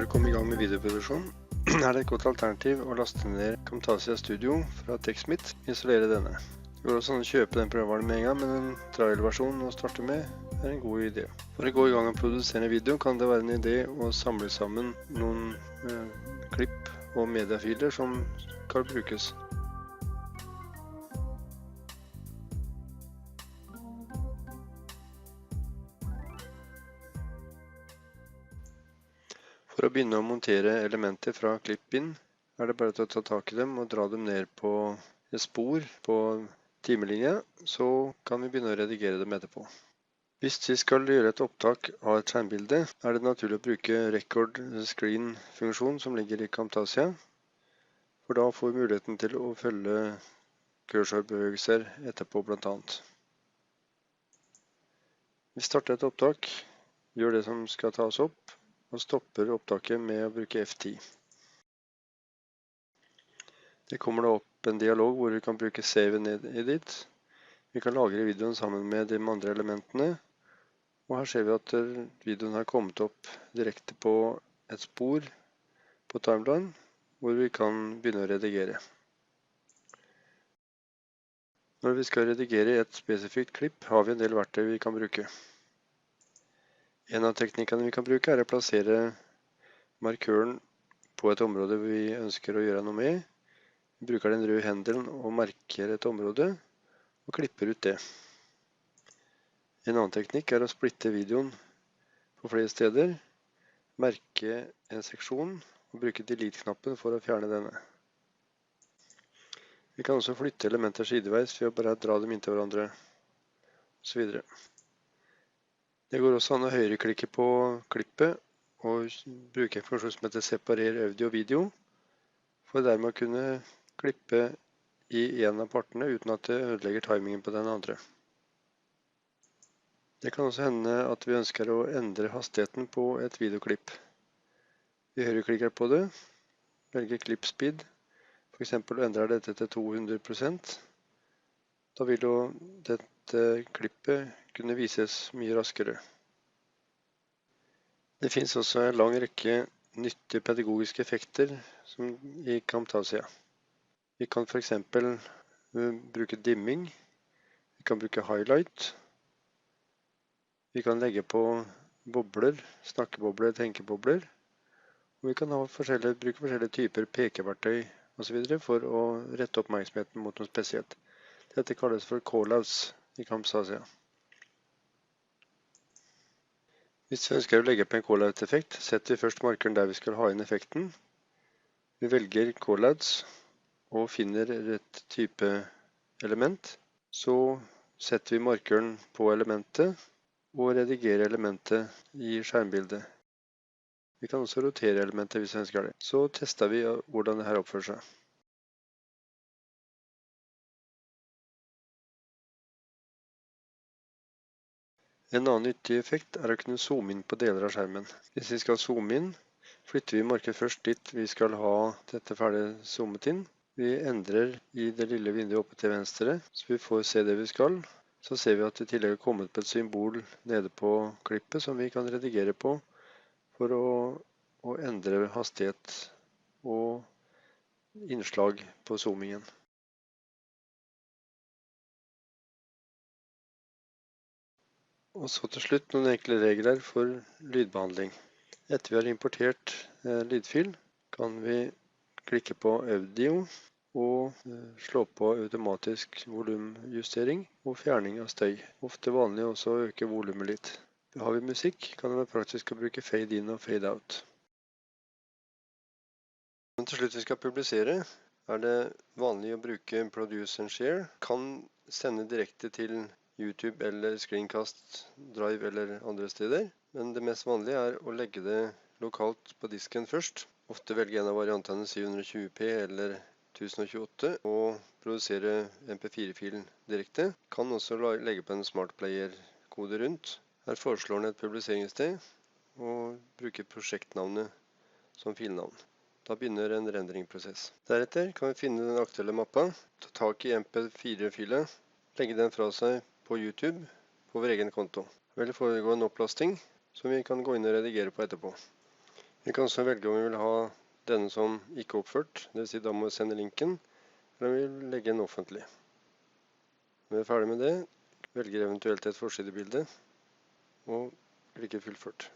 å komme i gang med videoproduksjon, er det et godt alternativ å laste ned Camtasia Studio fra TechSmith og installere denne. Det går også an å kjøpe den programvaren med en gang, men en trial-versjon å starte med er en god idé. For å gå i gang og produsere video kan det være en idé å samle sammen noen klipp og mediefiler som kan brukes. For å begynne å montere elementer fra Clip-In er det bare til å ta tak i dem og dra dem ned på et spor på timelinja, så kan vi begynne å redigere dem etterpå. Hvis vi skal gjøre et opptak av et skjermbilde, er det naturlig å bruke Record Screen-funksjon som ligger i Camtasia, for da får vi muligheten til å følge cursorbevegelser etterpå blant annet. Vi starter et opptak, gjør det som skal tas opp, og stopper opptaket med å bruke F10. Det kommer da opp en dialog hvor vi kan bruke Save and Edit. Vi kan lagre videoen sammen med de andre elementene, og her ser vi at videoen har kommet opp direkte på et spor på timeline, hvor vi kan begynne å redigere. Når vi skal redigere et spesifikt klipp, har vi en del verktøy vi kan bruke. En av teknikkene vi kan bruke er å plassere markøren på et område vi ønsker å gjøre noe med. Vi bruker den røde hendelen og markerer et område og klipper ut det. En annen teknikk er å splitte videoen på flere steder, merke en seksjon og bruke delete-knappen for å fjerne denne. Vi kan også flytte elementer sideveis ved å bare dra dem inntil hverandre, og så videre. Det går også an å høyreklikke på klippet og bruke en funksjon som heter Separer audio og video, for dermed å kunne klippe i en av partene uten at det ødelegger timingen på den andre. Det kan også hende at vi ønsker å endre hastigheten på et videoklipp. Vi høyreklikker på det, velger Clip Speed, for eksempel endrer dette til 200%. Da vil jo dette klippet kunne vises mye raskere. Det finnes også en lang rekke nyttige pedagogiske effekter i Camtasia. Vi kan for eksempel bruke dimming, vi kan bruke highlight, vi kan legge på bobler, snakkebobler, tenkebobler, og vi kan bruke forskjellige typer pekeverktøy og så videre for å rette oppmerksomheten mot noe spesielt. Dette kalles for callouts i Camtasia. Hvis vi ønsker å legge på en callout-effekt, setter vi først markeren der vi skal ha inn effekten. Vi velger callouts og finner rett type element. Så setter vi markeren på elementet og redigerer elementet i skjermbildet. Vi kan også rotere elementet hvis vi ønsker det. Så tester vi hvordan dette oppfører seg. En annen nyttig effekt er å kunne zoome inn på deler av skjermen. Hvis vi skal zoome inn, flytter vi markert først dit vi skal ha dette ferdig zoomet inn. Vi endrer i det lille vinduet oppe til venstre, så vi får se det vi skal. Så ser vi at det i tillegg har kommet på et symbol nede på klippet som vi kan redigere på for å endre hastighet og innslag på zoomingen. Og så til slutt noen enkle regler for lydbehandling. Etter vi har importert lydfil, kan vi klikke på audio og slå på automatisk volumjustering og fjerning av støy. Ofte vanlig også å øke volumet litt. Har vi musikk, kan det være praktisk å bruke fade in og fade out. Men til slutt vi skal publisere, er det vanlig å bruke Produce and Share. Kan sende direkte til YouTube eller Screencast, Drive eller andre steder. Men det mest vanlige er å legge det lokalt på disken først. Ofte velge en av variantene 720p eller 1028 og produsere MP4-filen direkte. Kan også legge på en smartplayer-kode rundt. Her foreslår den et publiseringssted og bruker prosjektnavnet som filnavn. Da begynner en renderingprosess. Deretter kan vi finne den aktuelle mappa, ta tak i MP4-filen, legge den fra seg på YouTube på vår egen konto. Det vil foregå en opplasting som vi kan gå inn og redigere på etterpå. Vi kan også velge om vi vil ha denne som ikke oppført, det vil si da må vi sende linken, eller om vi vil legge den offentlig. Når vi er ferdig med det, velger eventuelt et forsidebilde og klikker fullført.